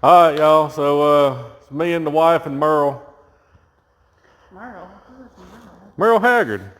All right, y'all. So it's me and the wife and Merle. Merle? Who is Merle? Merle Haggard.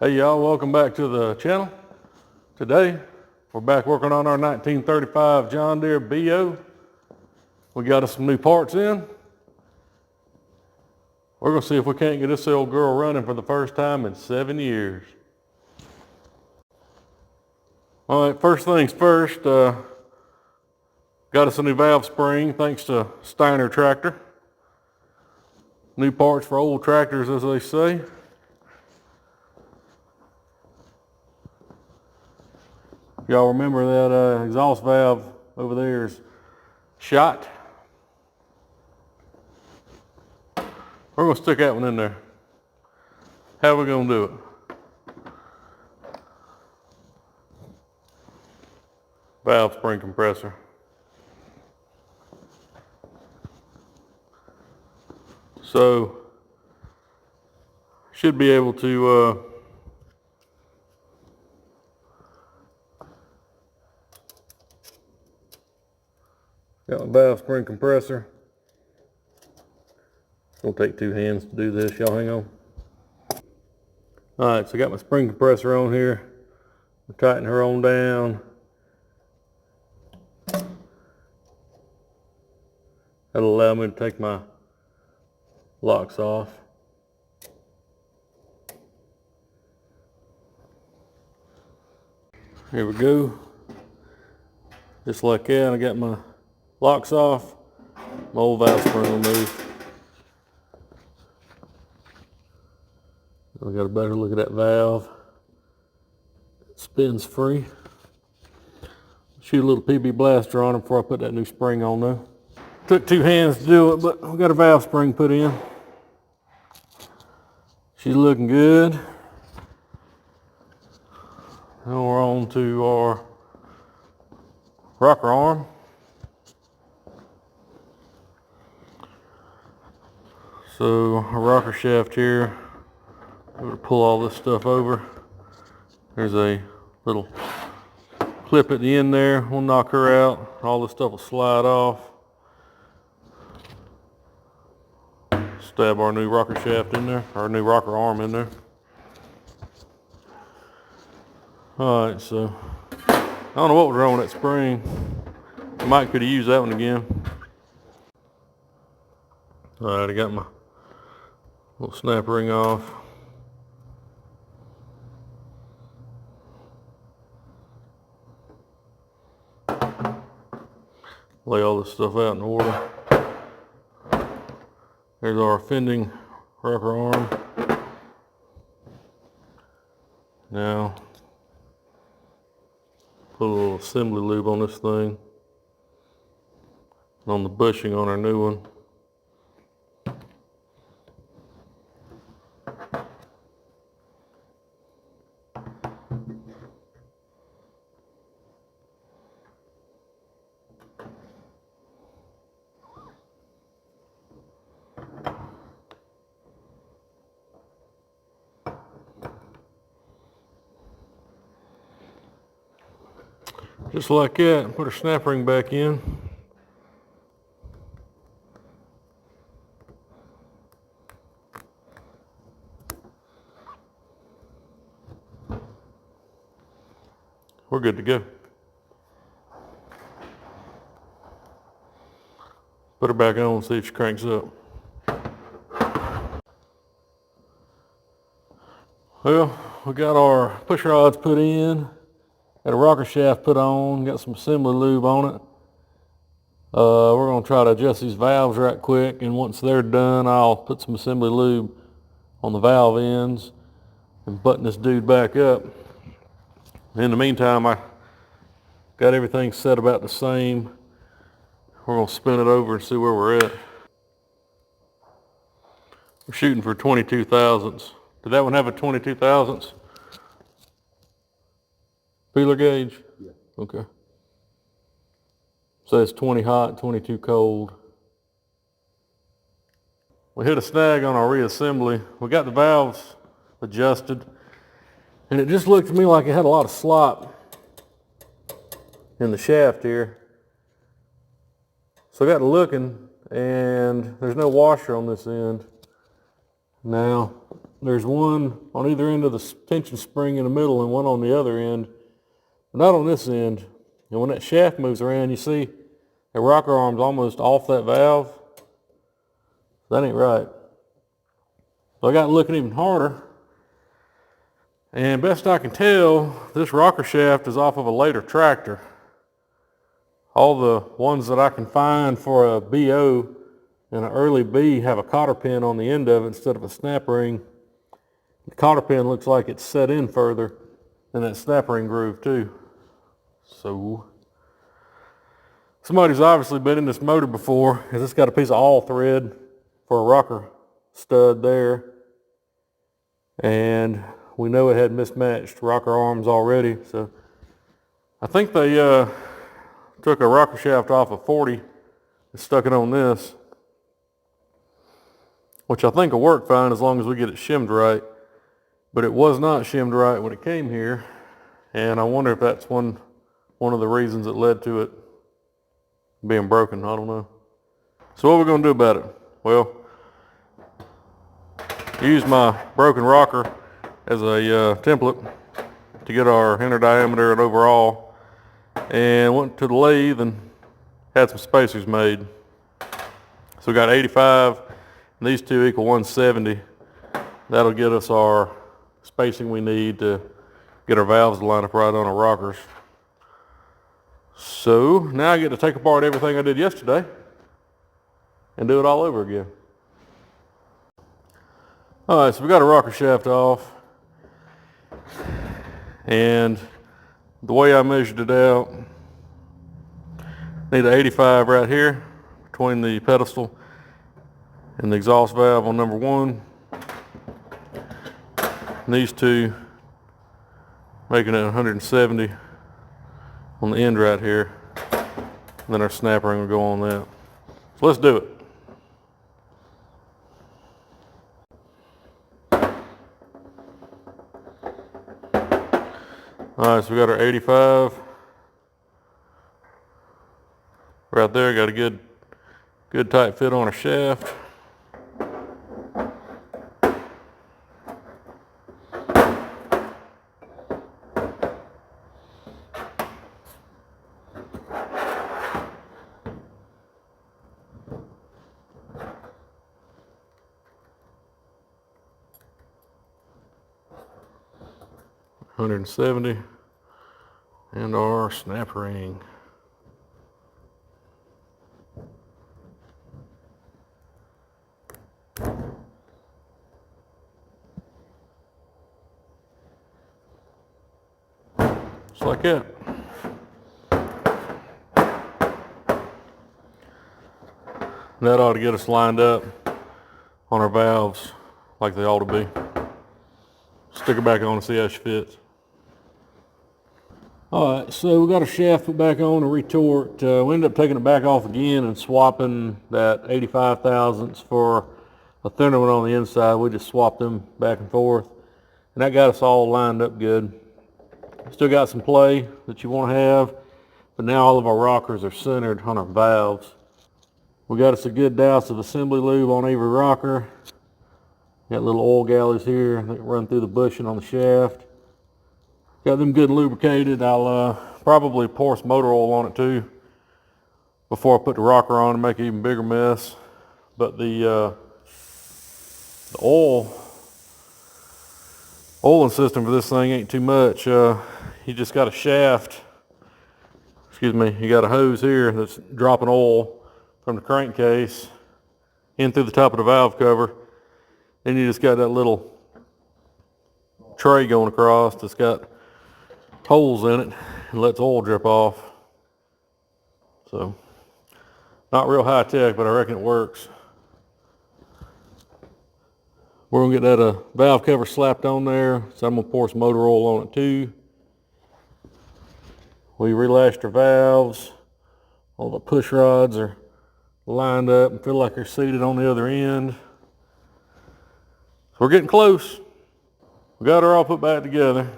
Hey, y'all. Welcome back to the channel. Today, we're back working on our 1935 John Deere BO. We got us some new parts in. We're going to see if we can't get this old girl running for the first time in 7 years. All right, first things first, got us a new valve spring thanks to Steiner Tractor. New parts for old tractors, as they say. Y'all remember that exhaust valve over there is shot. We're going to stick that one in there. How are we going to do it? Valve spring compressor. So, should be able to got my valve spring compressor. It's going to take 2 hands to do this. Y'all hang on. Alright, so I got my spring compressor on here. I'll tighten her on down. That'll allow me to take my locks off. Here we go. Just like that, I got my locks off. My old valve spring removed. We got a better look at that valve. It spins free. Shoot a little PB blaster on it before I put that new spring on though. Took 2 hands to do it, but we got a valve spring put in. She's looking good. Now we're on to our rocker arm. So our rocker shaft here, we're going to pull all this stuff over. There's a little clip at the end there. We'll knock her out. All this stuff will slide off. Stab our new rocker shaft in there, our new rocker arm in there. Alright, so I don't know what was wrong with that spring. Mike could have used that one again. Alright, I got my little snap ring off. Lay all this stuff out in order. There's our fending rocker arm. Now, put a little assembly lube on this thing. And on the bushing on our new one. Just like that, put our snap ring back in. We're good to go. Put her back on and see if she cranks up. Well, we got our push rods put in. Got a rocker shaft put on, got some assembly lube on it. We're going to try to adjust these valves right quick, and once they're done, I'll put some assembly lube on the valve ends and button this dude back up. In the meantime, I got everything set about the same. We're going to spin it over and see where we're at. We're shooting for 22 thousandths. Did that one have a 22 thousandths? Feeler gauge? Yeah. Okay. So it's 20 hot, 22 cold. We hit a snag on our reassembly. We got the valves adjusted And it just looked to me like it had a lot of slop in the shaft here. So I got to looking, and there's no washer on this end. Now, there's one on either end of the tension spring in the middle and one on the other end, but not on this end. And when that shaft moves around, you see the rocker arm's almost off that valve. That ain't right. So I got looking even harder, and best I can tell, this rocker shaft is off of a later tractor. All the ones that I can find for a BO and an early B have a cotter pin on the end of it instead of a snap ring. The cotter pin looks like it's set in further than that snap ring groove too. So somebody's obviously been in this motor before, because it's got a piece of all thread for a rocker stud there. And we know it had mismatched rocker arms already. So I think they took a rocker shaft off of 40 and stuck it on this, which I think will work fine as long as we get it shimmed right. But it was not shimmed right when it came here, and I wonder if that's one of the reasons that led to it being broken. I don't know. So what are we going to do about it? Well, use my broken rocker as a template to get our inner diameter and overall, and went to the lathe and had some spacers made. So we got 85, and these two equal 170. That'll get us our spacing we need to get our valves to line up right on our rockers. So now I get to take apart everything I did yesterday and do it all over again. All right, so we got a rocker shaft off, and the way I measured it out, need an 85 right here between the pedestal and the exhaust valve on number one. And these two making it 170 on the end right here. And then our snap ring will go on that. So let's do it. All right, so we got our 85 right there. Got a good tight fit on our shaft. $170 and our snap ring. Just like that. That ought to get us lined up on our valves like they ought to be. Stick her back on and see how she fits. Alright, so we got our shaft put back on and retorqued. We ended up taking it back off again and swapping that 85 thousandths for a thinner one on the inside. We just swapped them back and forth, and that got us all lined up good. Still got some play that you want to have, but now all of our rockers are centered on our valves. We got us a good douse of assembly lube on every rocker. Got little oil galleys here that run through the bushing on the shaft. Got them good and lubricated. I'll probably pour some motor oil on it too before I put the rocker on and make an even bigger mess. But the oiling system for this thing ain't too much. You just got a shaft, you got a hose here that's dropping oil from the crankcase in through the top of the valve cover. Then you just got that little tray going across that's got holes in it and lets oil drip off. So not real high tech, but I reckon it works. We're gonna get that valve cover slapped on there, so I'm gonna pour some motor oil on it too. We relashed our valves. All the push rods are lined up and feel like they're seated on the other end. So we're getting close. We got her all put back together.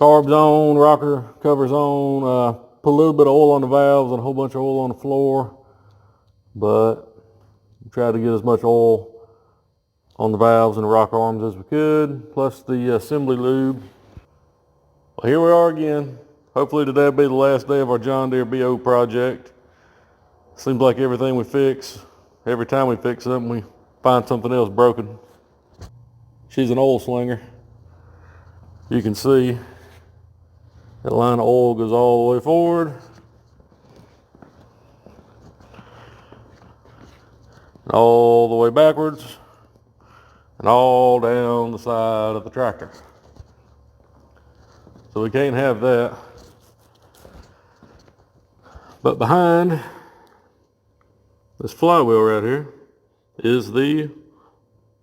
Carbs on, rocker covers on, put a little bit of oil on the valves and a whole bunch of oil on the floor, but try to get as much oil on the valves and the rocker arms as we could, plus the assembly lube. Well, here we are again. Hopefully today will be the last day of our John Deere BO project. Seems like everything we fix, every time we fix something, we find something else broken. She's an oil slinger. You can see that line of oil goes all the way forward, and all the way backwards, and all down the side of the tractor. So we can't have that. But behind this flywheel right here is the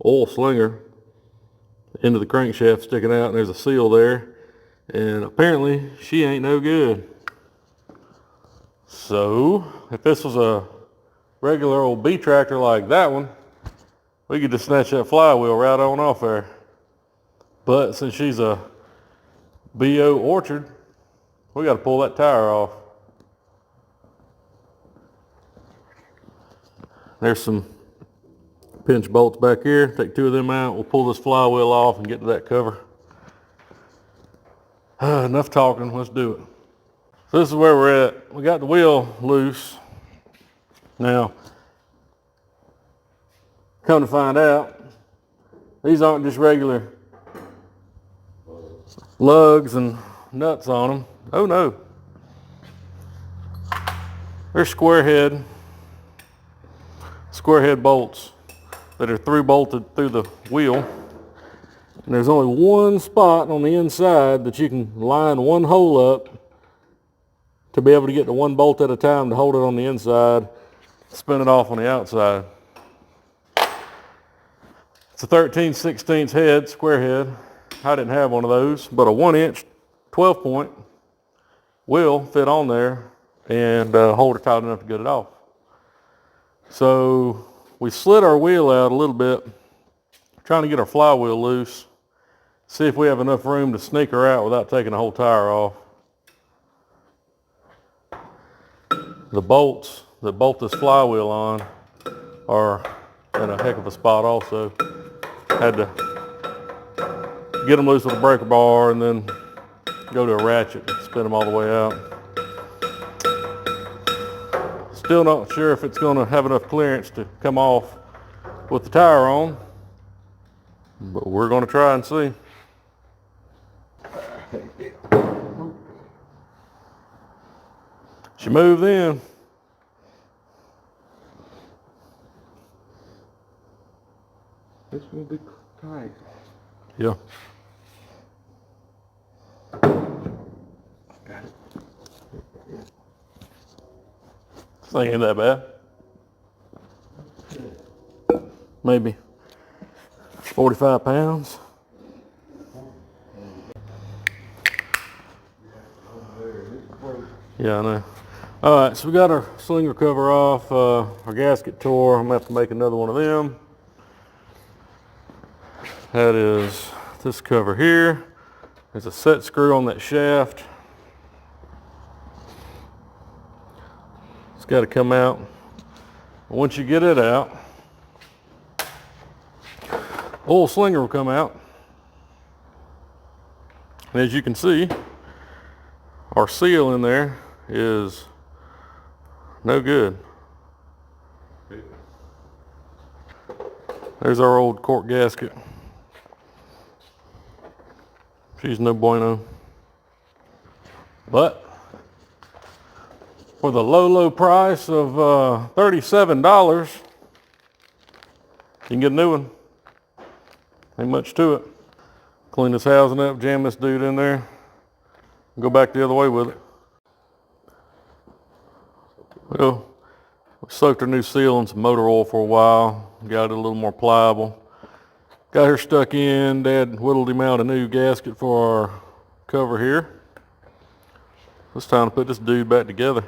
oil slinger. End of the crankshaft sticking out, and there's a seal there. And apparently she ain't no good. So if this was a regular old B tractor like that one, we could just snatch that flywheel right on off there. But since she's a BO orchard, we got to pull that tire off. There's some pinch bolts back here. Take 2 of them out. We'll pull this flywheel off and get to that cover. Enough talking. Let's do it. So this is where we're at. We got the wheel loose. Now, come to find out, these aren't just regular lugs and nuts on them. Oh no. They're square head bolts that are through bolted through the wheel. And there's only one spot on the inside that you can line one hole up to be able to get the one bolt at a time to hold it on the inside, spin it off on the outside. It's a 13/16 head, square head. I didn't have one of those, but a 1-inch 12-point will fit on there and hold it tight enough to get it off. So we slid our wheel out a little bit, trying to get our flywheel loose, see if we have enough room to sneak her out without taking the whole tire off. The bolts that bolt this flywheel on are in a heck of a spot also. Had to get them loose with a breaker bar and then go to a ratchet and spin them all the way out. Still not sure if it's going to have enough clearance to come off with the tire on, but we're going to try and see. She moved in. This will be tight. Yeah. Got it. This thing ain't that bad. Maybe 45 pounds. Yeah, I know. All right, so we got our slinger cover off. Our gasket tore. I'm gonna have to make another one of them. That is this cover here. There's a set screw on that shaft. It's got to come out. Once you get it out, oil slinger will come out. And as you can see, our seal in there is no good. There's our old cork gasket. She's no bueno. But for the low price of $37, you can get a new one. Ain't much to it. Clean this housing up, jam this dude in there, and go back the other way with it. Well, we soaked our new seal in some motor oil for a while, got it a little more pliable. Got her stuck in. Dad whittled him out a new gasket for our cover here. It's time to put this dude back together.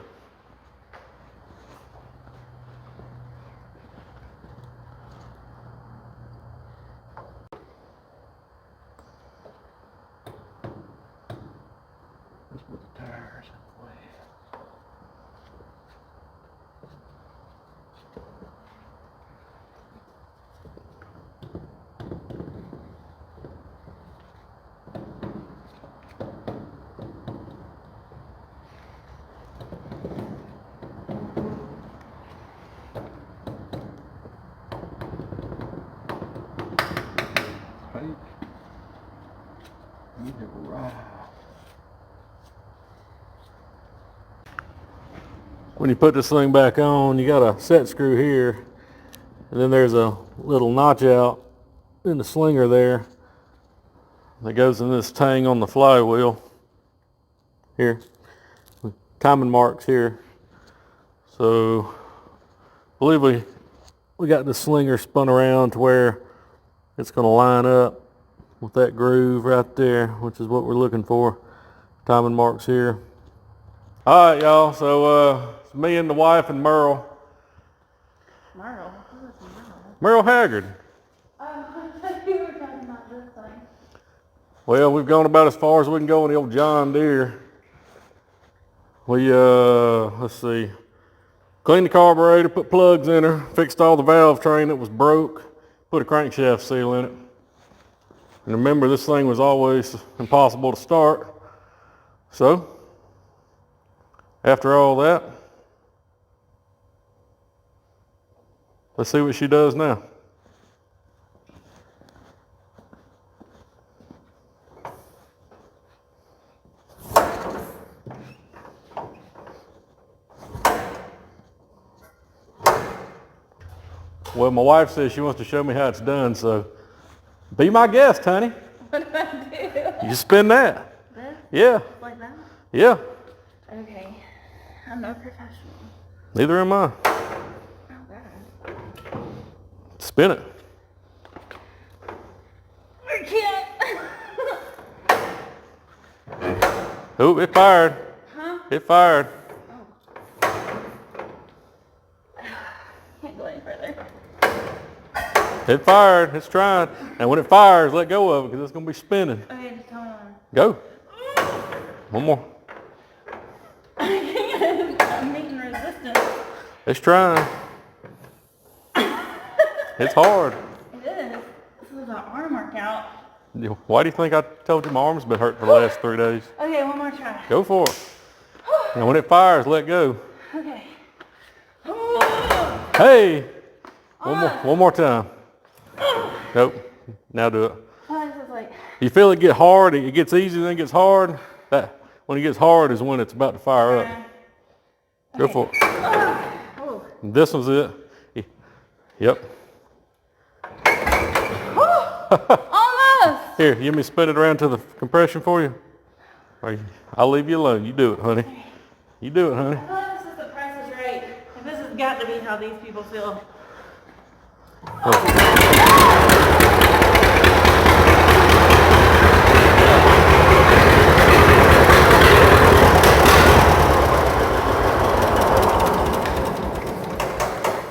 with the tires in the way. Hey, you have arrived. When you put this thing back on, you got a set screw here, and then there's a little notch out in the slinger there that goes in this tang on the flywheel here. Timing marks here. So I believe we got the slinger spun around to where it's going to line up with that groove right there, which is what we're looking for. Timing marks here. All right, y'all. So it's me and the wife and Merle. Merle? Who is Merle? Merle Haggard. Oh, I thought you were talking about this thing. Well, we've gone about as far as we can go in the old John Deere. We, let's see, cleaned the carburetor, put plugs in her, fixed all the valve train that was broke, put a crankshaft seal in it. And remember, this thing was always impossible to start. So, after all that, let's see what she does now. Well, my wife says she wants to show me how it's done, so be my guest, honey. What do I do? You spin that. This? Yeah, Like that? yeah. Okay. I'm no professional. Neither am I. Oh, God. Spin it. I can't. Oh, it fired. Huh? It fired. Can't go any further. It fired. It's trying. And when it fires, let go of it because it's going to be spinning. Okay, just tell me when. Go. One more. I'm meeting resistance. It's trying. It's hard. It is. This is an arm workout. Why do you think I told you my arm's been hurt for the last 3 days? Okay, one more try. Go for it. And when it fires, let go. Okay. Hey! One more time. Nope. Now do it. Oh, this is like, You feel it get hard, it gets easy, then it gets hard. That when it gets hard is when it's about to fire up. Go for it. oh. This was it. Yep. Almost. Here, you want me to spin it around to the compression for you? I'll leave you alone. You do it, honey. You do it, honey. I thought this is the Price is Right. And this has got to be how these people feel.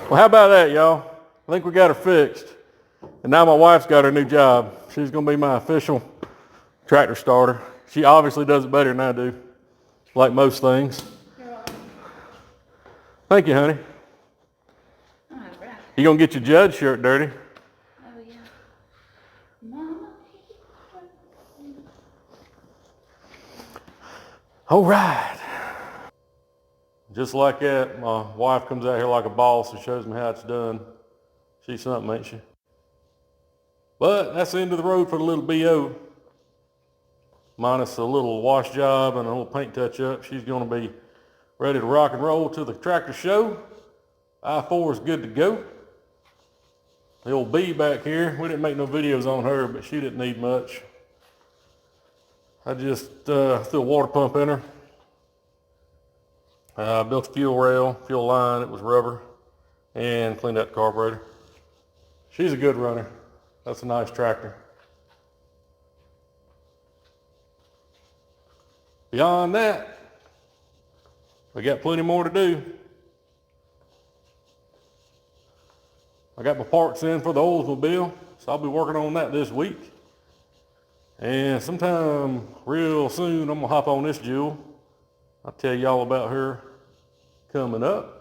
Well, how about that, y'all? I think we got her fixed. And now my wife's got her new job. She's going to be my official tractor starter. She obviously does it better than I do, like most things. You're welcome. Thank you, honey. I'm out of breath. You going to get your judge shirt dirty? Oh, yeah. Mama. All right. Just like that, my wife comes out here like a boss and shows me how it's done. She's something, ain't she? But that's the end of the road for the little BO. Minus a little wash job and a little paint touch up. She's going to be ready to rock and roll to the tractor show. I-4 is good to go. The old B back here, we didn't make no videos on her, but she didn't need much. I just threw a water pump in her. Built a fuel rail, fuel line, it was rubber, and cleaned out the carburetor. She's a good runner. That's a nice tractor. Beyond that, we got plenty more to do. I got my parts in for the Oldsmobile, so I'll be working on that this week. And sometime real soon, I'm gonna hop on this jewel. I'll tell y'all about her coming up.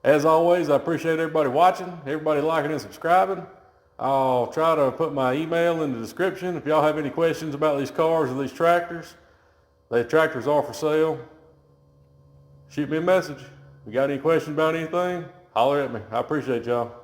As always, I appreciate everybody watching, everybody liking and subscribing. I'll try to put my email in the description if y'all have any questions about these cars or these tractors. The tractors are for sale. Shoot me a message. If you got any questions about anything, holler at me. I appreciate y'all.